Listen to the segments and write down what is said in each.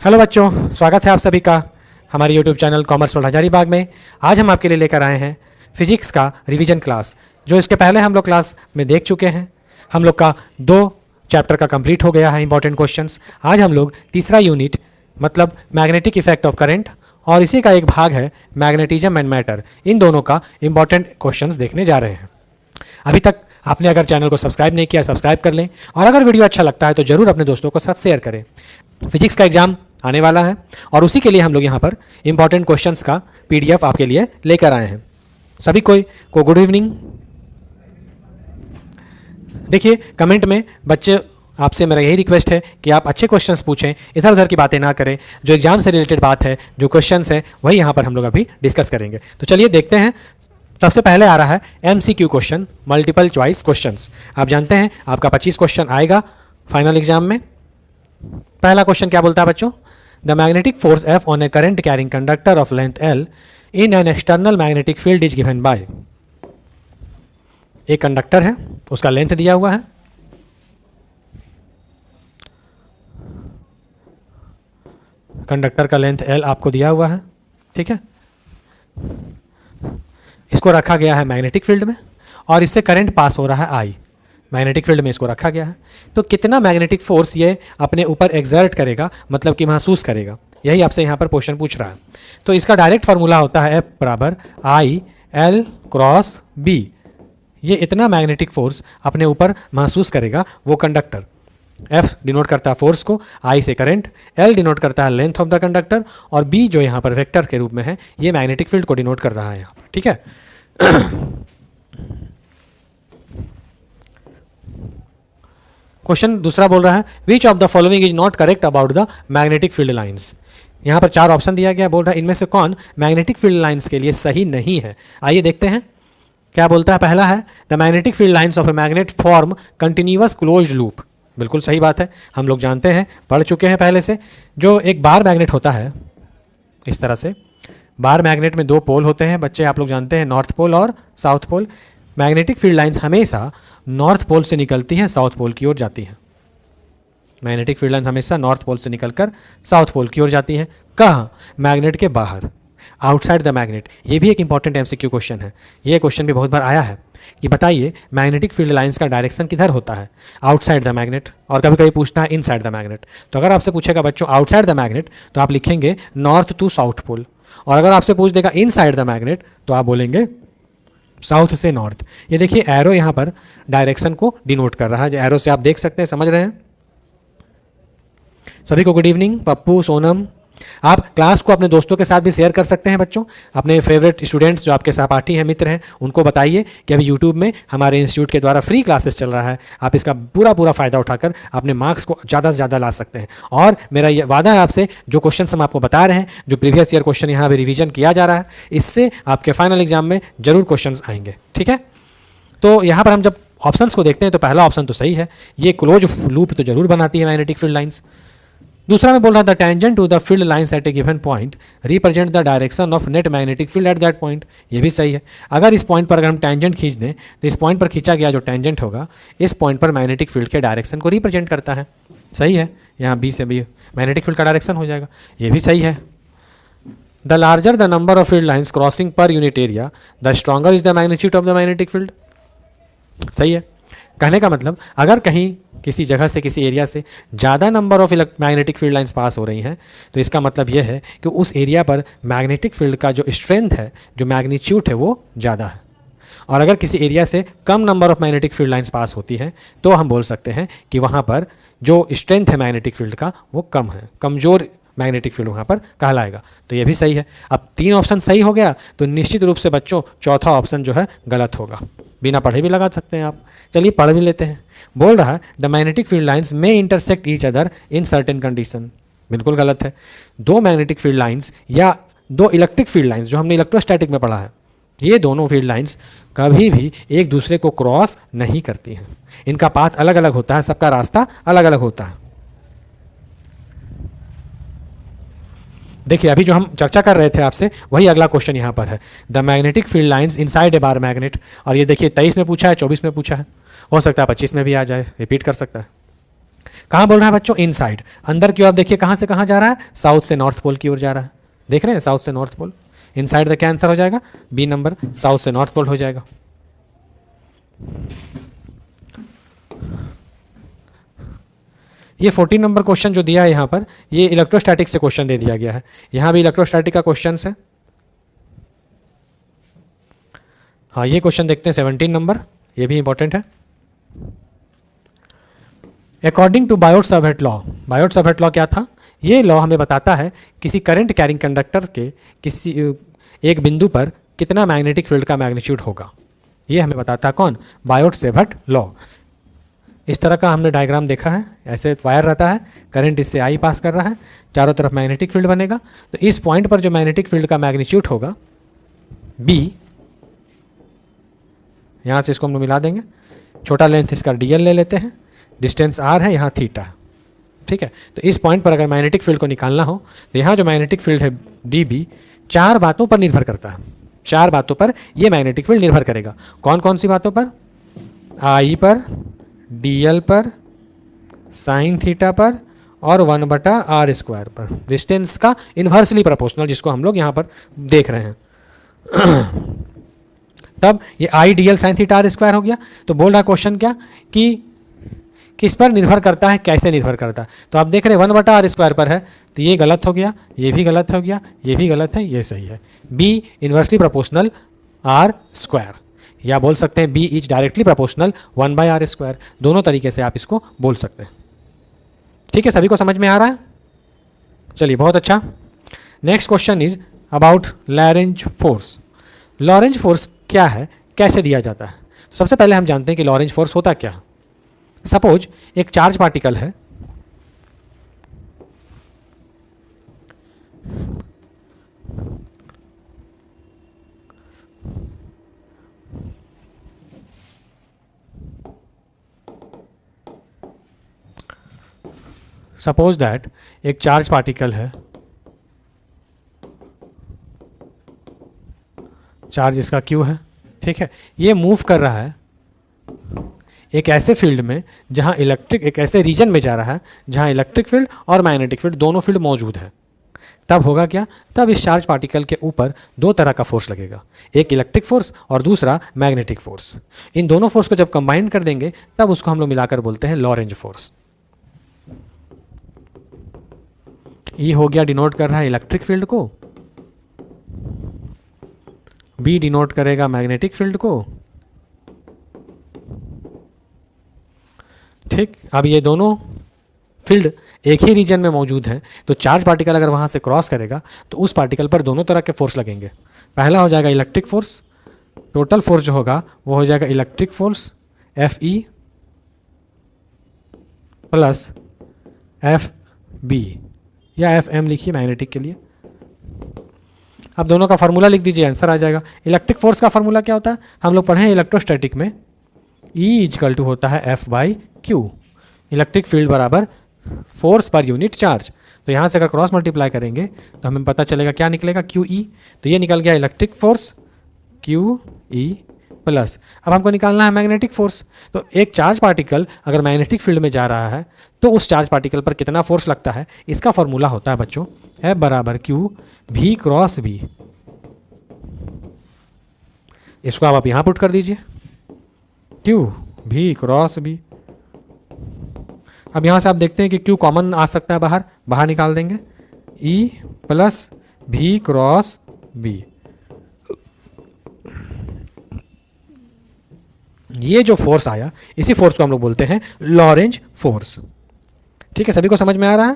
Hello बच्चों, स्वागत है आप सभी का हमारे YouTube channel commerce world Hazaribagh में। आज हम आपके लिए लेकर आए हैं फिजिक्स का रिवीजन क्लास, जो इसके पहले हम लोग क्लास में देख चुके हैं। हम लोग का 2 चैप्टर का कंप्लीट हो गया है इंपॉर्टेंट क्वेश्चंस। आज हम लोग तीसरा यूनिट मतलब मैग्नेटिक इफेक्ट ऑफ करंट और इसी का एक भाग है मैग्नेटिज्म एंड मैटर, इन दोनों का इंपॉर्टेंट क्वेश्चंस देखने जा रहे हैं। अभी तक आपने अगर चैनल को सब्सक्राइब नहीं किया, सब्सक्राइब कर लें और अगर वीडियो अच्छा लगता है तो ज़रूर अपने दोस्तों को साथ शेयर करें। फिजिक्स का एग्जाम आने वाला है और उसी के लिए हम लोग यहाँ पर इंपॉर्टेंट क्वेश्चंस का पीडीएफ आपके लिए लेकर आए हैं। सभी को गुड इवनिंग। देखिए, कमेंट में बच्चे आपसे मेरा यही रिक्वेस्ट है कि आप अच्छे क्वेश्चंस पूछें, इधर उधर की बातें ना करें। जो एग्जाम से रिलेटेड बात है, जो क्वेश्चंस है, वही यहाँ पर हम लोग अभी डिस्कस करेंगे। तो चलिए देखते हैं। सबसे पहले आ रहा है MCQ question, multiple choice questions. आप जानते हैं आपका 25 क्वेश्चन आएगा फाइनल एग्जाम में। पहला क्वेश्चन क्या बोलता है बच्चों? The magnetic force F on A current carrying conductor of length L in an external magnetic field is given by. एक कंडक्टर है, उसका लेंथ दिया हुआ है, कंडक्टर का लेंथ L आपको दिया हुआ है, ठीक है। इसको रखा गया है मैग्नेटिक फील्ड में और इससे करंट पास हो रहा है I। मैग्नेटिक फील्ड में इसको रखा गया है, तो कितना मैग्नेटिक फोर्स ये अपने ऊपर एग्जर्ट करेगा, मतलब कि महसूस करेगा, यही आपसे यहाँ पर क्वेश्चन पूछ रहा है। तो इसका डायरेक्ट फार्मूला होता है F बराबर I L क्रॉस B। ये इतना मैग्नेटिक फोर्स अपने ऊपर महसूस करेगा वो कंडक्टर। F डिनोट करता है फोर्स को, I से करंट, L डिनोट करता है लेंथ ऑफ द कंडक्टर और B जो यहाँ पर वेक्टर के रूप में है, ये मैग्नेटिक फील्ड को डिनोट कर रहा है यहाँ पर, ठीक है। क्वेश्चन दूसरा बोल रहा है which of the following is not correct about the magnetic field lines. यहाँ पर 4 ऑप्शन दिया गया, बोल रहा है इनमें से कौन मैग्नेटिक फील्ड लाइंस के लिए सही नहीं है। आइए देखते हैं क्या बोलता है। पहला है the magnetic field lines of a magnet form continuous close loop. बिल्कुल सही बात है, हम लोग जानते हैं, पढ़ चुके हैं पहले से। जो एक बार मैग्नेट होता है इस तरह से, बार मैग्नेट में 2 पोल होते हैं बच्चे, आप लोग जानते हैं, नॉर्थ पोल और south pole. Magnetic field lines हमेशा नॉर्थ पोल से निकलती हैं, साउथ पोल की ओर जाती हैं। मैग्नेटिक फील्ड लाइंस हमेशा नॉर्थ पोल से निकलकर साउथ पोल की ओर जाती हैं। कहाँ? मैग्नेट के बाहर, आउटसाइड द मैग्नेट। ये भी एक इंपॉर्टेंट एमसीक्यू क्वेश्चन है। ये क्वेश्चन भी बहुत बार आया है कि बताइए मैग्नेटिक फील्ड लाइंस का डायरेक्शन किधर होता है? आउटसाइड द मैग्नेट, और कभी कभी पूछता है इनसाइड द मैग्नेट। तो अगर आपसे पूछेगा बच्चों आउटसाइड द मैग्नेट तो आप लिखेंगे नॉर्थ टू साउथ पोल, और अगर आपसे पूछ देगा इनसाइड द मैग्नेट तो आप बोलेंगे साउथ से नॉर्थ। ये देखिए एरो यहाँ पर डायरेक्शन को डिनोट कर रहा है, जो एरो से आप देख सकते हैं, समझ रहे हैं। सभी को गुड इवनिंग। पप्पू, सोनम, आप क्लास को अपने दोस्तों के साथ भी शेयर कर सकते हैं बच्चों। अपने फेवरेट स्टूडेंट्स जो आपके सहपाठी हैं, मित्र हैं, उनको बताइए कि अभी यूट्यूब में हमारे इंस्टीट्यूट के द्वारा फ्री क्लासेस चल रहा है। आप इसका पूरा फ़ायदा उठाकर अपने मार्क्स को ज़्यादा से ज़्यादा ला सकते हैं। और मेरा ये वादा है आपसे, जो क्वेश्चन हम आपको बता रहे हैं, जो प्रीवियस ईयर क्वेश्चन यहाँ पर रिविजन किया जा रहा है, इससे आपके फाइनल एग्जाम में जरूर क्वेश्चन आएंगे, ठीक है। तो यहाँ पर हम जब ऑप्शंस को देखते हैं तो पहला ऑप्शन तो सही है, ये क्लोज लूप तो जरूर बनाती है मैग्नेटिक फील्ड लाइंस। दूसरा में बोल रहा था tangent to the field lines at a given point represent the direction of net magnetic field at that point. ये भी सही है। अगर इस पॉइंट पर अगर हम टेंजेंट खींच दें तो इस पॉइंट पर खींचा गया जो टेंजेंट होगा इस पॉइंट पर मैग्नेटिक फील्ड के डायरेक्शन को रिप्रेजेंट करता है। सही है, यहाँ बी से बी मैग्नेटिक फील्ड का डायरेक्शन हो जाएगा। ये भी सही है। The larger the number of field lines crossing per unit area the stronger is the magnitude of the magnetic field. सही है। कहने का मतलब अगर कहीं किसी जगह से, किसी एरिया से ज़्यादा number of magnetic field lines pass हो रही हैं तो इसका मतलब यह है कि उस एरिया पर मैग्नेटिक फील्ड का जो स्ट्रेंथ है, जो मैग्नीट्यूड है, वो ज़्यादा है। और अगर किसी एरिया से कम number of magnetic field lines pass होती हैं तो हम बोल सकते हैं कि वहाँ पर जो स्ट्रेंथ है मैग्नेटिक फील्ड का वो कम है, कमज़ोर मैग्नेटिक फील्ड वहाँ पर कहलाएगा। तो ये भी सही है। अब 3 ऑप्शन सही हो गया तो निश्चित रूप से बच्चों चौथा ऑप्शन जो है गलत होगा। बिना पढ़े भी लगा सकते हैं आप। चलिए पढ़ भी लेते हैं। बोल रहा है द मैग्नेटिक फील्ड लाइंस में intersect each other in certain condition. बिल्कुल गलत है। 2 मैग्नेटिक फील्ड लाइंस या 2 इलेक्ट्रिक फील्ड लाइंस, जो हमने इलेक्ट्रोस्टैटिक में पढ़ा है, ये दोनों फील्ड लाइंस कभी भी एक दूसरे को क्रॉस नहीं करती हैं। इनका पाथ अलग अलग होता है, सबका रास्ता अलग अलग होता है। देखिए अभी जो हम चर्चा कर रहे थे आपसे वही अगला क्वेश्चन यहाँ पर है। The magnetic field lines inside a bar magnet, और ये देखिए 23 में पूछा है, 24 में पूछा है, हो सकता है 25 में भी आ जाए, रिपीट कर सकता है। कहाँ बोल रहा है बच्चों? इनसाइड। अंदर की ओर आप देखिए कहाँ से कहाँ जा रहा है? साउथ से नॉर्थ पोल की ओर जा रहा है। देख रहे हैं, साउथ से नॉर्थ पोल। इनसाइड द क्या आंसर हो जाएगा? बी नंबर, साउथ से नॉर्थ पोल हो जाएगा। ये 14 नंबर क्वेश्चन जो दिया है यहाँ पर, ये इलेक्ट्रोस्टैटिक से क्वेश्चन दे दिया गया है। यहाँ भी इलेक्ट्रोस्टैटिक का क्वेश्चन है। हाँ, ये क्वेश्चन देखते हैं 17 नंबर, ये भी इंपॉर्टेंट है। According to Biot Savart law, Biot Savart law क्या था? ये लॉ हमें बताता है किसी करंट कैरिंग कंडक्टर के किसी एक बिंदु पर कितना मैग्नेटिक फील्ड का मैग्नीट्यूड होगा। ये हमें बताता है कौन? Biot-Savart law. इस तरह का हमने डायग्राम देखा है। ऐसे वायर रहता है, करंट इससे आई पास कर रहा है, चारों तरफ मैग्नेटिक फील्ड बनेगा। तो इस पॉइंट पर जो मैग्नेटिक फील्ड का मैग्नीट्यूड होगा बी, यहाँ से इसको हम मिला देंगे। छोटा लेंथ इसका डीएल ले लेते हैं, डिस्टेंस आर है, यहाँ थीटा है, ठीक है। तो इस पॉइंट पर अगर मैग्नेटिक फील्ड को निकालना हो तो यहाँ जो मैग्नेटिक फील्ड है डी बी, 4 बातों पर निर्भर करता है। 4 बातों पर ये मैग्नेटिक फील्ड निर्भर करेगा। कौन कौन सी बातों पर? आई पर, डीएल पर, साइन थीटा पर और 1/r² पर। डिस्टेंस का इन्वर्सली प्रोपोर्शनल, जिसको हम लोग यहाँ पर देख रहे हैं। तब ये I D L sine theta r² हो गया। तो बोल रहा क्वेश्चन क्या कि किस पर निर्भर करता है, कैसे निर्भर करता है? तो आप देख रहे हैं 1/r² पर है, तो ये गलत हो गया, ये भी गलत हो गया, ये भी गलत है, ये सही है। बी इन्वर्सली प्रोपोर्शनल r², या बोल सकते हैं B is directly proportional 1/r²। दोनों तरीके से आप इसको बोल सकते हैं। ठीक है, सभी को समझ में आ रहा है? चलिए, बहुत अच्छा। Next question is about Lorentz force. Lorentz force क्या है, कैसे दिया जाता है? तो सबसे पहले हम जानते हैं कि लॉरेंज फोर्स होता क्या है। सपोज एक चार्ज पार्टिकल है, सपोज दैट एक चार्ज पार्टिकल है, चार्ज इसका Q है, ठीक है। ये मूव कर रहा है एक ऐसे फील्ड में जहां इलेक्ट्रिक, एक ऐसे रीजन में जा रहा है जहां इलेक्ट्रिक फील्ड और मैग्नेटिक फील्ड दोनों फील्ड मौजूद है। तब होगा क्या? तब इस चार्ज पार्टिकल के ऊपर 2 तरह का फोर्स लगेगा, एक इलेक्ट्रिक फोर्स और दूसरा मैग्नेटिक फोर्स। इन दोनों फोर्स को जब कंबाइन कर देंगे तब उसको हम लोग मिलाकर बोलते हैं लॉरेंज फोर्स। ई हो गया, डिनोट कर रहा है इलेक्ट्रिक फील्ड को, बी डिनोट करेगा मैग्नेटिक फील्ड को, ठीक। अब ये दोनों फील्ड एक ही रीजन में मौजूद हैं, तो चार्ज पार्टिकल अगर वहाँ से क्रॉस करेगा तो उस पार्टिकल पर दोनों तरह के फोर्स लगेंगे। पहला हो जाएगा इलेक्ट्रिक फोर्स, टोटल फोर्स जो होगा वो हो जाएगा electric force Fe plus Fb, या Fm लिखिए मैग्नेटिक के लिए। अब दोनों का फार्मूला लिख दीजिए, आंसर आ जाएगा। इलेक्ट्रिक फोर्स का फार्मूला क्या होता है? हम लोग पढ़े हैं इलेक्ट्रोस्टैटिक में, E = होता है F/Q। इलेक्ट्रिक फील्ड बराबर फोर्स पर यूनिट चार्ज। तो यहाँ से अगर क्रॉस मल्टीप्लाई करेंगे तो हमें पता चलेगा क्या निकलेगा, QE। तो ये निकल गया इलेक्ट्रिक फोर्स QE प्लस, अब हमको निकालना है मैग्नेटिक फोर्स। तो एक चार्ज पार्टिकल अगर मैग्नेटिक फील्ड में जा रहा है तो उस चार्ज पार्टिकल पर कितना फोर्स लगता है, इसका फॉर्मूला होता है बच्चों F बराबर Q V क्रॉस V। इसको आप यहाँ पुट कर दीजिए, Q V क्रॉस V। अब यहाँ से आप देखते हैं कि Q कॉमन आ सकता है, बाहर बाहर निकाल देंगे, E plus V cross V। ये जो फोर्स आया, इसी फोर्स को हम लोग बोलते हैं लॉरेंज फोर्स। ठीक है, सभी को समझ में आ रहा है?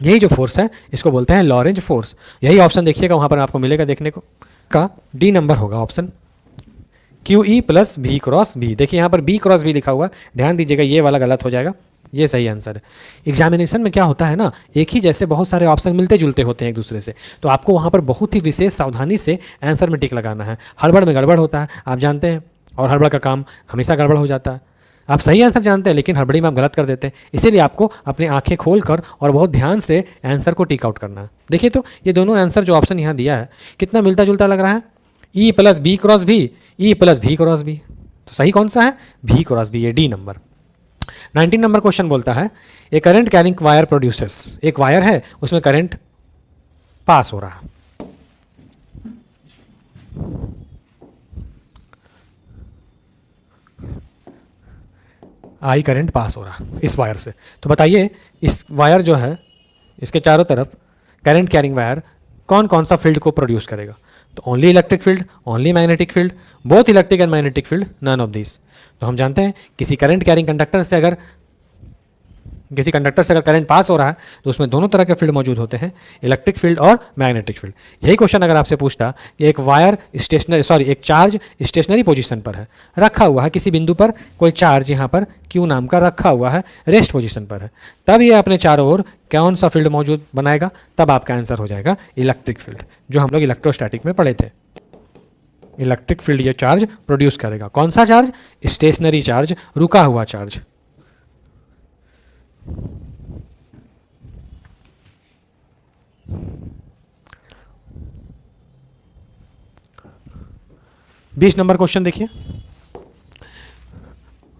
यही जो फोर्स है इसको बोलते हैं लॉरेंज फोर्स। यही ऑप्शन देखिएगा वहाँ पर आपको मिलेगा देखने को, का डी नंबर होगा option, QE plus V cross V। देखिए यहाँ पर B क्रॉस V लिखा हुआ है, ध्यान दीजिएगा, ये वाला गलत हो जाएगा, ये सही आंसर है। एग्जामिनेशन में क्या होता है ना, एक ही जैसे बहुत सारे ऑप्शन मिलते जुलते होते हैं एक दूसरे से, तो आपको वहाँ पर बहुत ही विशेष सावधानी से आंसर में टिक लगाना है। हड़बड़ में गड़बड़ होता है, आप जानते हैं, और हड़बड़ का काम हमेशा गड़बड़ हो जाता है। आप सही आंसर जानते हैं लेकिन हड़बड़ी में आप गलत कर देते हैं, इसीलिए आपको अपनी आंखें खोल कर और बहुत ध्यान से आंसर को टिक आउट करना है। देखिए तो ये दोनों आंसर जो ऑप्शन यहाँ दिया है कितना मिलता जुलता लग रहा है, E plus B cross V, E plus V cross V। तो सही कौन सा है? V क्रॉस V, ये डी नंबर। 19 नंबर क्वेश्चन बोलता है ए करंट कैरिंग वायर प्रोड्यूसेस, एक वायर है उसमें करंट पास हो रहा है, आई करंट पास हो रहा इस वायर से। तो बताइए इस वायर जो है इसके चारों तरफ करंट कैरिंग वायर कौन कौन सा फील्ड को प्रोड्यूस करेगा? तो only electric field, only magnetic field, both electric and magnetic field, none of this. तो हम जानते हैं किसी करंट कैरिंग कंडक्टर से अगर करंट पास हो रहा है तो उसमें दोनों तरह के फील्ड मौजूद होते हैं, इलेक्ट्रिक फील्ड और मैग्नेटिक फील्ड। यही क्वेश्चन अगर आपसे पूछता कि एक चार्ज स्टेशनरी पोजीशन पर है, रखा हुआ है किसी बिंदु पर, कोई चार्ज यहाँ पर Q नाम का रखा हुआ है, रेस्ट पोजीशन पर है, तब ये अपने चारों ओर कौन सा फील्ड मौजूद बनाएगा? तब आपका आंसर हो जाएगा इलेक्ट्रिक फील्ड, जो हम लोग इलेक्ट्रोस्टैटिक में पढ़े थे। इलेक्ट्रिक फील्ड ये चार्ज प्रोड्यूस करेगा। कौन सा चार्ज? स्टेशनरी चार्ज, रुका हुआ चार्ज। बीस नंबर क्वेश्चन देखिए,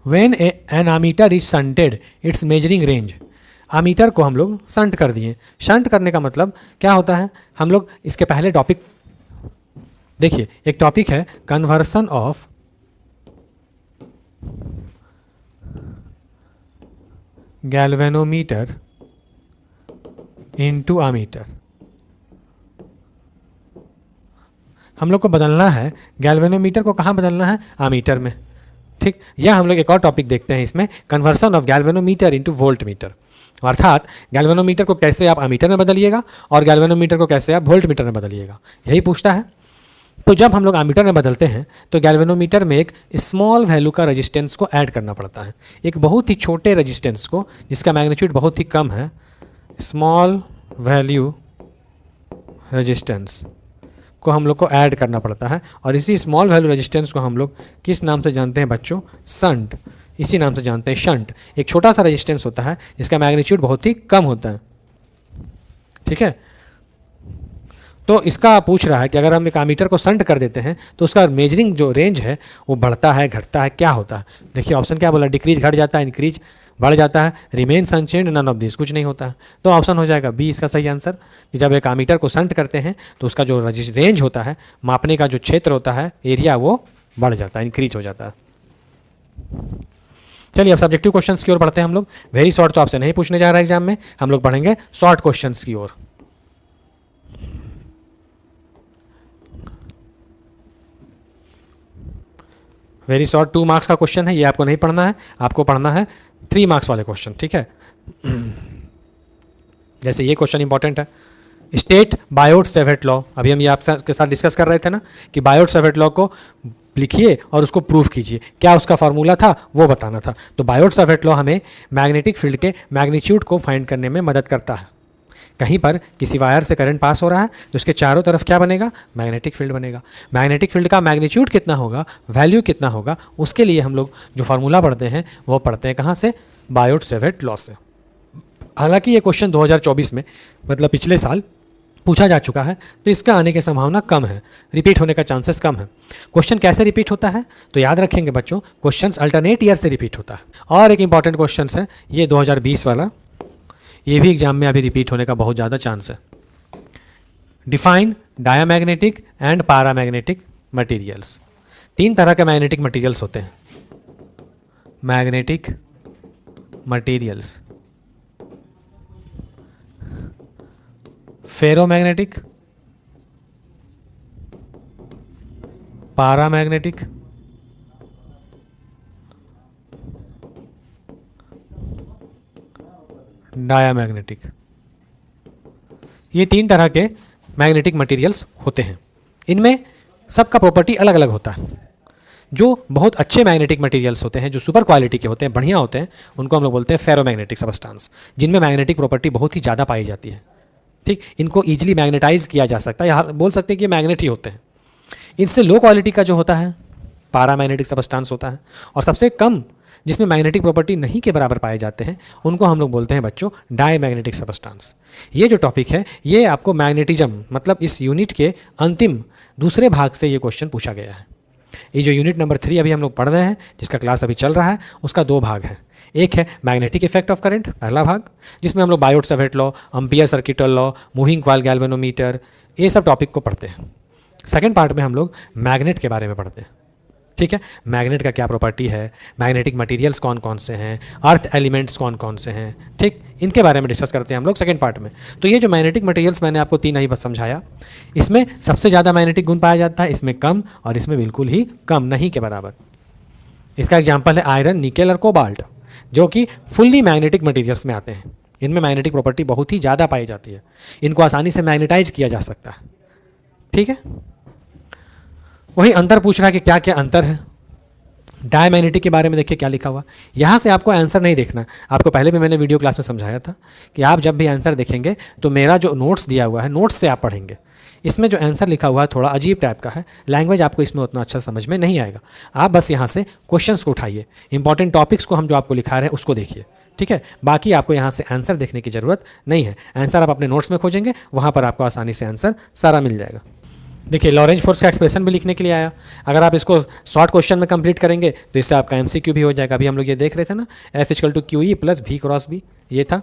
when an ammeter is shunted its measuring range. Ammeter को हम लोग शंट कर दिए। शंट करने का मतलब क्या होता है? हम लोग इसके पहले टॉपिक देखिए, एक टॉपिक है conversion of galvanometer into ammeter. हम लोग को बदलना है गैल्वेनोमीटर को, कहाँ बदलना है? आमीटर में। ठीक, यह हम लोग एक और टॉपिक देखते हैं इसमें, conversion of galvanometer into volt meter. अर्थात गैल्वेनोमीटर को कैसे आप आमीटर में बदलिएगा और गैल्वेनोमीटर को कैसे आप वोल्ट मीटर में बदलिएगा, यही पूछता है। तो जब हम लोग आमीटर में बदलते हैं तो गैल्वेनोमीटर में एक स्मॉल वैल्यू का रेजिस्टेंस को ऐड करना पड़ता है, एक बहुत ही छोटे रेजिस्टेंस को जिसका मैग्नीट्यूड बहुत ही कम है, स्मॉल वैल्यू रेजिस्टेंस को हम लोग को ऐड करना पड़ता है। और इसी स्मॉल वैल्यू रेजिस्टेंस को हम लोग किस नाम से जानते हैं बच्चों? शंट। इसी नाम से जानते हैं शंट। एक छोटा सा रेजिस्टेंस होता है जिसका मैग्नीट्यूड बहुत ही कम होता है। ठीक है, तो इसका पूछ रहा है कि अगर हम एक आमीटर को शंट कर देते हैं तो उसका मेजरिंग जो रेंज है वो बढ़ता है, घटता है, क्या होता है? देखिए ऑप्शन क्या बोला, डिक्रीज घट जाता है, इंक्रीज बढ़ जाता है, remains unchange, none of this, कुछ नहीं होता है। तो ऑप्शन हो जाएगा बी इसका सही आंसर, कि जब एक आमीटर को शंट करते हैं तो उसका जो रेंज होता है, मापने का जो क्षेत्र होता है, एरिया, वो बढ़ जाता है, इंक्रीज हो जाता है। चलिए अब सब्जेक्टिव क्वेश्चंस की ओर बढ़ते हैं हम लोग। वेरी शॉर्ट तो आपसे नहीं पूछने जा रहा है एग्जाम में, हम लोग बढ़ेंगे शॉर्ट क्वेश्चंस की ओर। वेरी शॉर्ट 2 मार्क्स का क्वेश्चन है, ये आपको नहीं पढ़ना है, आपको पढ़ना है 3 मार्क्स वाले क्वेश्चन। ठीक है, जैसे ये क्वेश्चन इंपॉर्टेंट है, स्टेट बायोट-सेवर्ट लॉ। अभी हम ये आपके साथ डिस्कस कर रहे थे ना कि बायोट-सेवर्ट लॉ को लिखिए और उसको प्रूफ कीजिए, क्या उसका फॉर्मूला था वो बताना था। तो बायोट-सेवर्ट लॉ हमें मैग्नेटिक फील्ड के मैग्नीट्यूड को फाइंड करने में मदद करता है। कहीं पर किसी वायर से करंट पास हो रहा है तो उसके चारों तरफ क्या बनेगा? मैग्नेटिक फील्ड बनेगा। मैग्नेटिक फील्ड का मैग्नीट्यूड कितना होगा, वैल्यू कितना होगा, उसके लिए हम लोग जो फार्मूला पढ़ते हैं वो पढ़ते हैं कहाँ से? बायोट-सेवर्ट लॉ से। हालांकि ये क्वेश्चन 2024 में, मतलब पिछले साल पूछा जा चुका है, तो इसका आने की संभावना कम है, रिपीट होने का चांसेस कम है। क्वेश्चन कैसे रिपीट होता है तो याद रखेंगे बच्चों, क्वेश्चंस अल्टरनेट ईयर से रिपीट होता है। और एक इंपॉर्टेंट क्वेश्चन है ये 2020 वाला, ये भी एग्जाम में अभी रिपीट होने का बहुत ज़्यादा चांस है। Define diamagnetic and paramagnetic materials. 3 तरह के मैग्नेटिक मटेरियल्स होते हैं। Magnetic materials, ferromagnetic, paramagnetic, diamagnetic. ये 3 तरह के मैग्नेटिक मटेरियल्स होते हैं। इनमें सबका प्रॉपर्टी अलग अलग होता है। जो बहुत अच्छे मैग्नेटिक मटेरियल्स होते हैं, जो सुपर क्वालिटी के होते हैं, बढ़िया होते हैं, उनको हम लोग बोलते हैं फेरोमैग्नेटिक सबस्टांस, जिनमें मैग्नेटिक प्रॉपर्टी बहुत ही ज़्यादा पाई जाती है। ठीक, इनको ईजिली मैग्नेटाइज किया जा सकता है, या बोल सकते हैं कि मैग्नेट ही होते हैं। इनसे लो क्वालिटी का जो होता है पैरामैग्नेटिक सबस्टांस होता है, और सबसे कम जिसमें मैग्नेटिक प्रॉपर्टी नहीं के बराबर पाए जाते हैं उनको हम लोग बोलते हैं बच्चों डायमैग्नेटिक सबस्टांस। ये जो टॉपिक है ये आपको मैग्नेटिज्म, मतलब इस यूनिट के अंतिम दूसरे भाग से ये क्वेश्चन पूछा गया है। ये जो यूनिट नंबर 3 अभी हम लोग पढ़ रहे हैं, जिसका क्लास अभी चल रहा है, उसका 2 भाग है। एक है मैग्नेटिक इफेक्ट ऑफ करंट, पहला भाग, जिसमें हम लोग Biot Savart law, Ampere circuital law, moving coil galvanometer, ये सब टॉपिक को पढ़ते हैं। सेकेंड पार्ट में हम लोग मैग्नेट के बारे में पढ़ते हैं। ठीक है, मैग्नेट का क्या प्रॉपर्टी है, मैग्नेटिक मटेरियल्स कौन कौन से हैं, अर्थ एलिमेंट्स कौन कौन से हैं, ठीक, इनके बारे में डिस्कस करते हैं हम लोग सेकंड पार्ट में। तो ये जो मैग्नेटिक मटेरियल्स मैंने आपको तीन ही बस समझाया, इसमें सबसे ज़्यादा मैग्नेटिक गुण पाया जाता है, इसमें कम और इसमें बिल्कुल ही कम, नहीं के बराबर। इसका एग्जाम्पल है आयरन, निकेल और कोबाल्ट, जो कि फुल्ली मैग्नेटिक मटेरियल्स में आते हैं। इनमें मैग्नेटिक प्रॉपर्टी बहुत ही ज़्यादा पाई जाती है, इनको आसानी से मैग्नेटाइज किया जा सकता है। ठीक है, वही अंतर पूछ रहा है कि क्या क्या अंतर है। डायमैग्नेटिक के बारे में देखिए क्या लिखा हुआ, यहाँ से आपको आंसर नहीं देखना। आपको पहले भी मैंने वीडियो क्लास में समझाया था कि आप जब भी आंसर देखेंगे तो मेरा जो नोट्स दिया हुआ है, नोट्स से आप पढ़ेंगे। इसमें जो आंसर लिखा हुआ है थोड़ा अजीब टाइप का है, लैंग्वेज आपको इसमें उतना अच्छा समझ में नहीं आएगा। आप बस यहाँ से क्वेश्चंस को उठाइए, इंपॉर्टेंट टॉपिक्स को हम जो आपको लिखा रहे हैं उसको देखिए। ठीक है, बाकी आपको यहाँ से आंसर देखने की ज़रूरत नहीं है। आंसर आप अपने नोट्स में खोजेंगे, वहाँ पर आपको आसानी से आंसर सारा मिल जाएगा। देखिए लॉरेंज फोर्स का एक्सप्रेशन भी लिखने के लिए आया, अगर आप इसको शॉर्ट क्वेश्चन में कंप्लीट करेंगे तो इससे आपका एमसीक्यू भी हो जाएगा। अभी हम लोग ये देख रहे थे ना, F = QE + V × B, ये था।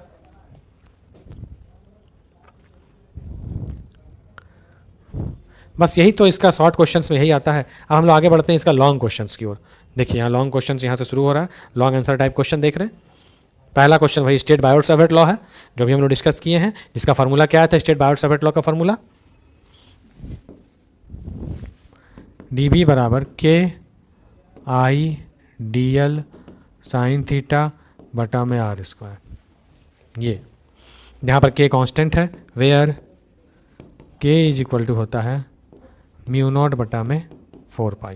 बस यही तो इसका शॉर्ट क्वेश्चंस में यही आता है। अब हम लोग आगे बढ़ते हैं इसका लॉन्ग क्वेश्चंस की ओर। देखिए यहाँ लॉन्ग क्वेश्चंस यहाँ से शुरू हो रहा है, लॉन्ग आंसर टाइप क्वेश्चन देख रहे हैं। पहला क्वेश्चन वही स्टेट बायोट सावर्ट लॉ है, जो भी हम लोग डिस्कस किए हैं, जिसका फार्मूला क्या था, स्टेट बायोट सावर्ट लॉ का formula dB = KI/dl sin θ/r²। ये यहाँ पर K कांस्टेंट है, वेयर K = होता है μ0/4π।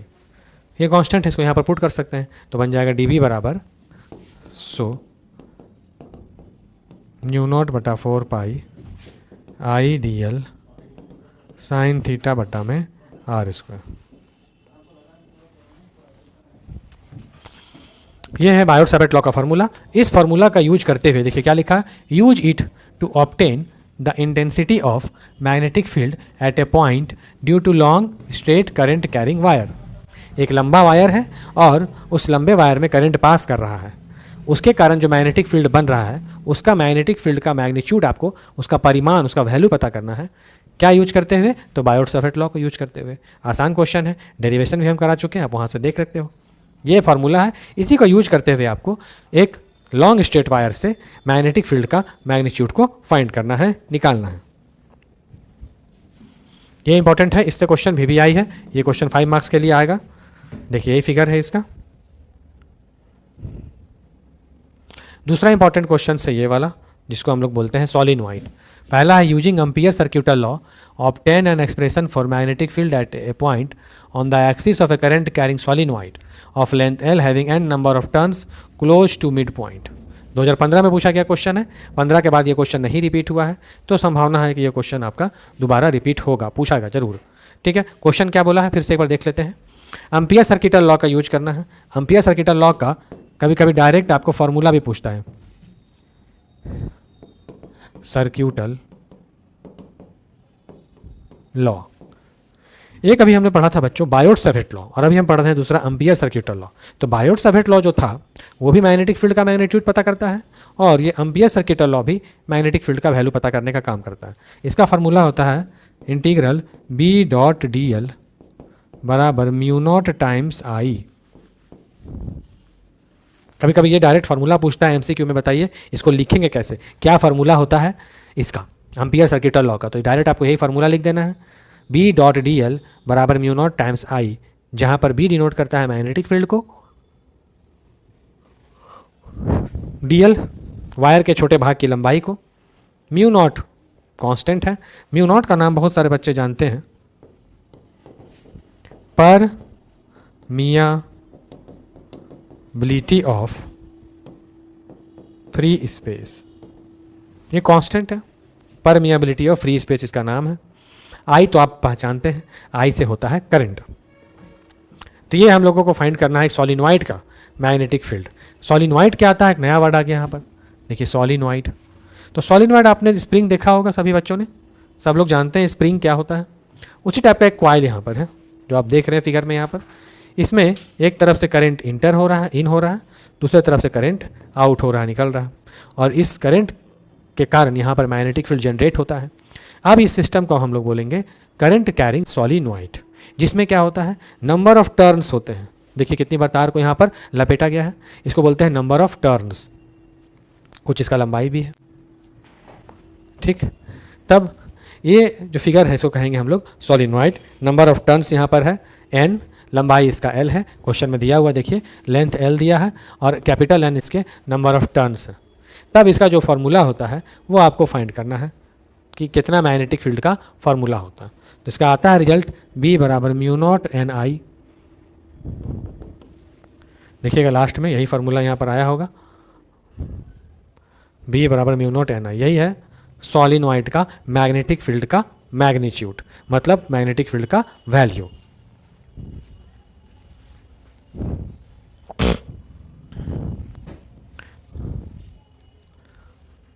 ये कांस्टेंट है, इसको यहाँ पर पुट कर सकते हैं तो बन जाएगा dB = μ0/4π I/dl sin θ/r²। ये है बायोट सावर्ट लॉ का फार्मूला। इस फार्मूला का यूज करते हुए देखिए क्या लिखा है, use it to obtain the intensity of magnetic field at a point due to long straight current carrying wire. एक लंबा वायर है और उस लंबे वायर में करंट पास कर रहा है, उसके कारण जो मैग्नेटिक फील्ड बन रहा है, उसका मैग्नेटिक फील्ड का मैग्नीट्यूड आपको, उसका परिमाण, उसका वैल्यू पता करना है। क्या यूज करते हुए, तो बायोट सावर्ट लॉ को यूज करते हुए। आसान क्वेश्चन है, डेरिवेशन भी हम करा चुके हैं, आप वहाँ से देख सकते हो। ये फार्मूला है, इसी को यूज करते हुए आपको एक लॉन्ग स्ट्रेट वायर से मैग्नेटिक फील्ड का मैग्नीट्यूड को फाइंड करना है, निकालना है। ये इंपॉर्टेंट है, इससे क्वेश्चन भी आई है। ये क्वेश्चन 5 मार्क्स के लिए आएगा। देखिए यही फिगर है इसका। दूसरा इंपॉर्टेंट क्वेश्चन है ये वाला, जिसको हम लोग बोलते हैं सोलिनॉइड। पहला है using Ampere circuital law obtain an expression for magnetic field at a point on the axis of a current carrying solenoid of length L having n number of turns close to mid point. 2015 में पूछा गया question है, 15 के बाद ये question नहीं repeat हुआ है, तो संभावना है कि ये क्वेश्चन आपका दोबारा रिपीट होगा, पूछागा जरूर। ठीक है, क्वेश्चन क्या बोला है फिर से एक बार देख लेते हैं। एम्पियर सर्किटल लॉ का यूज करना है। एम्पियर सर्किटल लॉ का कभी कभी डायरेक्ट आपको फॉर्मूला भी पूछता है, सर्क्यूटल लॉ। एक अभी हमने पढ़ा था बच्चों बायोट सावर्ट लॉ, और अभी हम पढ़ रहे हैं दूसरा एम्पियर सर्क्यूटल लॉ। तो बायोट सावर्ट लॉ जो था वो भी मैग्नेटिक फील्ड का मैग्नीट्यूड पता करता है, और ये एम्पियर सर्क्यूटल लॉ भी मैग्नेटिक फील्ड का वैल्यू पता करने का काम करता है। इसका फार्मूला होता है इंटीग्रल B.dl = μ0 × I। कभी कभी ये डायरेक्ट फार्मूला पूछता है एमसीक्यू में, बताइए इसको लिखेंगे कैसे, क्या फार्मूला होता है इसका एम्पियर सर्क्यूटल लॉ का। तो डायरेक्ट आपको यही फार्मूला लिख देना है, B.dl = μ0 × I, जहां पर B डिनोट करता है मैग्नेटिक फील्ड को, dl वायर के छोटे भाग की लंबाई को, μ0 कांस्टेंट है। μ0 का नाम बहुत सारे बच्चे जानते हैं, पर मियाबिलिटी ऑफ फ्री स्पेस, ये कांस्टेंट है। पर मियाबिलिटी ऑफ फ्री स्पेस इसका नाम है। आई तो आप पहचानते हैं, आई से होता है करंट। तो ये हम लोगों को फाइंड करना है सोलिनॉइड का मैग्नेटिक फील्ड। सोलिनॉइड क्या आता है, एक नया वर्ड आ गया यहाँ पर, देखिए सोलिनॉइड। तो सोलिनॉइड आपने स्प्रिंग देखा होगा सभी बच्चों ने, सब लोग जानते हैं स्प्रिंग क्या होता है। उसी टाइप का एक कॉइल यहाँ पर है जो आप देख रहे हैं फिगर में। यहाँ पर इसमें एक तरफ से करंट इंटर हो रहा है, इन हो रहा है, दूसरे तरफ से करंट आउट हो रहा है, निकल रहा है, और इस करंट के कारण यहाँ पर मैग्नेटिक फील्ड जनरेट होता है। अब इस सिस्टम को हम लोग बोलेंगे करंट कैरिंग सॉलिनॉइड, जिसमें क्या होता है, नंबर ऑफ टर्न्स होते हैं। देखिए कितनी बार तार को यहाँ पर लपेटा गया है, इसको बोलते हैं नंबर ऑफ टर्न्स, कुछ इसका लंबाई भी है, ठीक। तब ये जो फिगर है इसको कहेंगे हम लोग सॉलिनॉइड। नंबर ऑफ टर्न्स यहाँ पर है n, लंबाई इसका l है, क्वेश्चन में दिया हुआ देखिए लेंथ l दिया है और कैपिटल N इसके नंबर ऑफ टर्न्स है। तब इसका जो फार्मूला होता है वो आपको फाइंड करना है कि कितना मैग्नेटिक फील्ड का फार्मूला होता है। तो इसका आता है रिजल्ट B बराबर म्यू नॉट एन आई। देखिएगा लास्ट में यही फार्मूला यहाँ पर आया होगा, B बराबर म्यू नॉट एन आई, यही है सॉलिनॉइड का मैग्नेटिक फील्ड का मैग्नीट्यूड, मतलब मैग्नेटिक फील्ड का वैल्यू।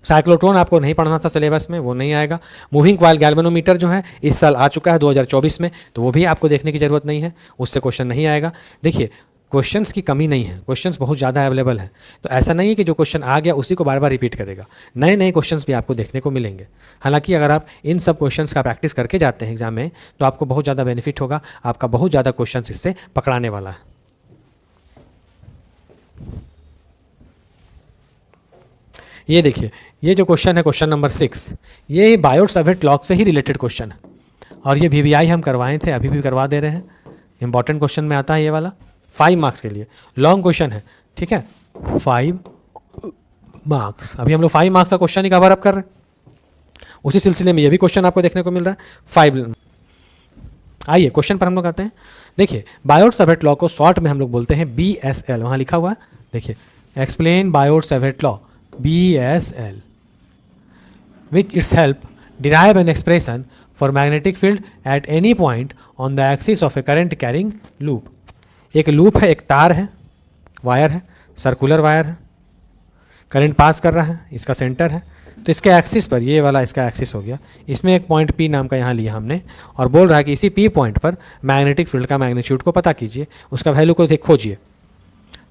साइक्लोट्रॉन आपको नहीं पढ़ना था सिलेबस में, वो नहीं आएगा। मूविंग कॉइल गैल्वेनोमीटर जो है इस साल आ चुका है 2024 में, तो वो भी आपको देखने की ज़रूरत नहीं है, उससे क्वेश्चन नहीं आएगा। देखिए क्वेश्चंस की कमी नहीं है, क्वेश्चंस बहुत ज़्यादा अवेलेबल है, तो ऐसा नहीं है कि जो क्वेश्चन आ गया उसी को बार बार रिपीट करेगा। नए नए क्वेश्चंस भी आपको देखने को मिलेंगे। हालांकि अगर आप इन सब क्वेश्चंस का प्रैक्टिस करके जाते हैं एग्जाम में तो आपको बहुत ज़्यादा बेनिफिट होगा, आपका बहुत ज़्यादा क्वेश्चंस इससे पकड़ाने वाला है। ये देखिए, ये जो क्वेश्चन है क्वेश्चन नंबर 6, ये बायोट-सावर्ट लॉ से ही रिलेटेड क्वेश्चन है, और ये VVI हम करवाए थे, अभी भी करवा दे रहे हैं। इंपॉर्टेंट क्वेश्चन में आता है ये वाला, 5 मार्क्स के लिए, लॉन्ग क्वेश्चन है, ठीक है, 5 मार्क्स। अभी हम लोग 5 मार्क्स का क्वेश्चन ही कवर अप कर रहे हैं, उसी सिलसिले में ये भी क्वेश्चन आपको देखने को मिल रहा है 5। आइए क्वेश्चन पर हम लोग आते हैं। देखिए बायोट-सावर्ट लॉ को शॉर्ट में हम लोग बोलते हैं BSL, वहाँ लिखा हुआ है देखिए, explain Biot-Savart law BSL, with its help derive an expression for magnetic field at any point on the axis of a current carrying loop। एक लूप है, एक तार है, वायर है, सर्कुलर वायर है, करंट पास कर रहा है, इसका सेंटर है, तो इसके एक्सिस पर, ये वाला इसका एक्सिस हो गया, इसमें एक पॉइंट P नाम का यहाँ लिया हमने, और बोल रहा है कि इसी P पॉइंट पर मैग्नेटिक फील्ड का मैग्नीट्यूड को पता कीजिए, उसका वैल्यू को खोजिए।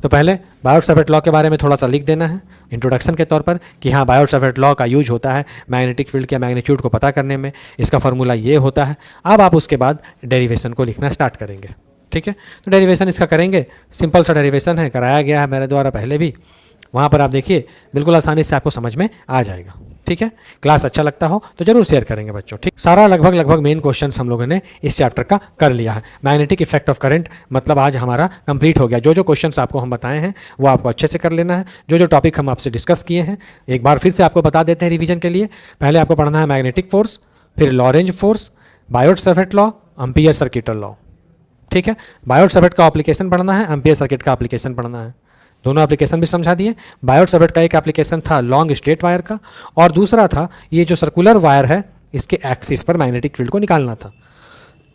तो पहले बायोट-सावर्ट लॉ के बारे में थोड़ा सा लिख देना है इंट्रोडक्शन के तौर पर कि हाँ बायोट-सावर्ट लॉ का यूज होता है मैग्नेटिक फील्ड के मैग्नीट्यूड को पता करने में, इसका फार्मूला ये होता है। अब आप उसके बाद डेरिवेशन को लिखना स्टार्ट करेंगे, ठीक है। तो डेरिवेशन इसका करेंगे, सिंपल सा डेरिवेशन है, कराया गया है मेरे द्वारा पहले भी, वहाँ पर आप देखिए बिल्कुल आसानी से आपको समझ में आ जाएगा, ठीक है। क्लास अच्छा लगता हो तो जरूर शेयर करेंगे बच्चों, ठीक। सारा लगभग मेन क्वेश्चंस हम लोगों ने इस चैप्टर का कर लिया है। मैग्नेटिक इफेक्ट ऑफ करंट मतलब आज हमारा कंप्लीट हो गया। जो जो क्वेश्चंस आपको हम बताए हैं वो आपको अच्छे से कर लेना है। जो जो टॉपिक हम आपसे डिस्कस किए हैं एक बार फिर से आपको बता देते हैं रिवीजन के लिए। पहले आपको पढ़ना है मैग्नेटिक फोर्स, फिर Lorentz force, Biot Savart law, Ampere circuital law, ठीक है। बायोट-सावर्ट का एप्लीकेशन पढ़ना है, एम्पियर सर्किट का एप्लीकेशन पढ़ना है, दोनों एप्लीकेशन भी समझा दिए। बायोट-सावर्ट का एक एप्लीकेशन था लॉन्ग स्ट्रेट वायर का, और दूसरा था ये जो सर्कुलर वायर है इसके एक्सिस पर मैग्नेटिक फील्ड को निकालना था।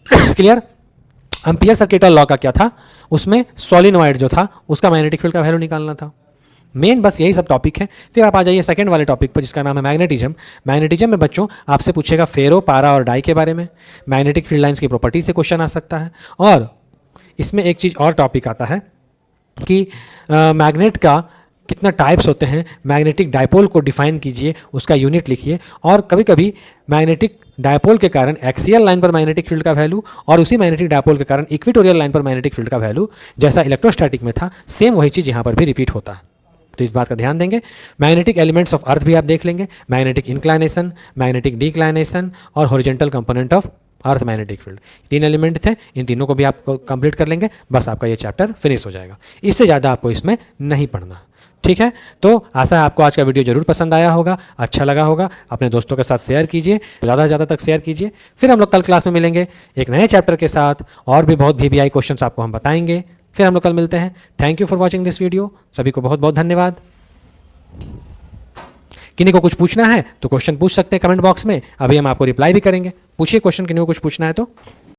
क्लियर। एम्पियर सर्किटल लॉ का क्या था, उसमें सॉलिनॉइड जो था उसका मैग्नेटिक फील्ड का वैल्यू निकालना था। मेन बस यही सब टॉपिक है। फिर आप आ जाइए सेकंड वाले टॉपिक पर जिसका नाम है मैग्नेटिज्म। मैग्नेटिज्म में बच्चों आपसे पूछेगा फेरो, पारा और डाई के बारे में, मैग्नेटिक फील्ड लाइंस की प्रॉपर्टी से क्वेश्चन आ सकता है। और इसमें एक चीज़ और टॉपिक आता है कि मैग्नेट का कितना टाइप्स होते हैं, मैग्नेटिक डायपोल को डिफाइन कीजिए, उसका यूनिट लिखिए। और कभी कभी मैग्नेटिक डायपोल के कारण एक्सियल लाइन पर मैग्नेटिक फील्ड का वैल्यू और उसी मैग्नेटिक डायपोल के कारण इक्वेटोरियल लाइन पर मैग्नेटिक फील्ड का वैल्यू जैसा इलेक्ट्रोस्टैटिक में था सेम वही चीज़ यहाँ पर भी रिपीट होता है, तो इस बात का ध्यान देंगे। मैग्नेटिक एलिमेंट्स ऑफ अर्थ भी आप देख लेंगे, मैग्नेटिक इंक्लाइनेशन, मैग्नेटिक डिक्लाइनेशन और horizontal component of earth magnetic field, 3 element थे, इन तीनों को भी आप कंप्लीट कर लेंगे, बस आपका ये चैप्टर फिनिश हो जाएगा। इससे ज़्यादा आपको इसमें नहीं पढ़ना, ठीक है। तो आशा है आपको आज का वीडियो जरूर पसंद आया होगा, अच्छा लगा होगा। अपने दोस्तों के साथ शेयर कीजिए, ज़्यादा से ज़्यादा तक शेयर कीजिए। फिर हम लोग कल क्लास में मिलेंगे एक नए चैप्टर के साथ, और भी बहुत VVI क्वेश्चंस आपको हम बताएंगे। फिर हम लोग कल मिलते हैं। Thank you for watching this video. सभी को बहुत बहुत धन्यवाद। किन्हीं को कुछ पूछना है तो क्वेश्चन पूछ सकते हैं कमेंट बॉक्स में, अभी हम आपको रिप्लाई भी करेंगे। पूछिए क्वेश्चन, किन्हीं को कुछ पूछना है तो।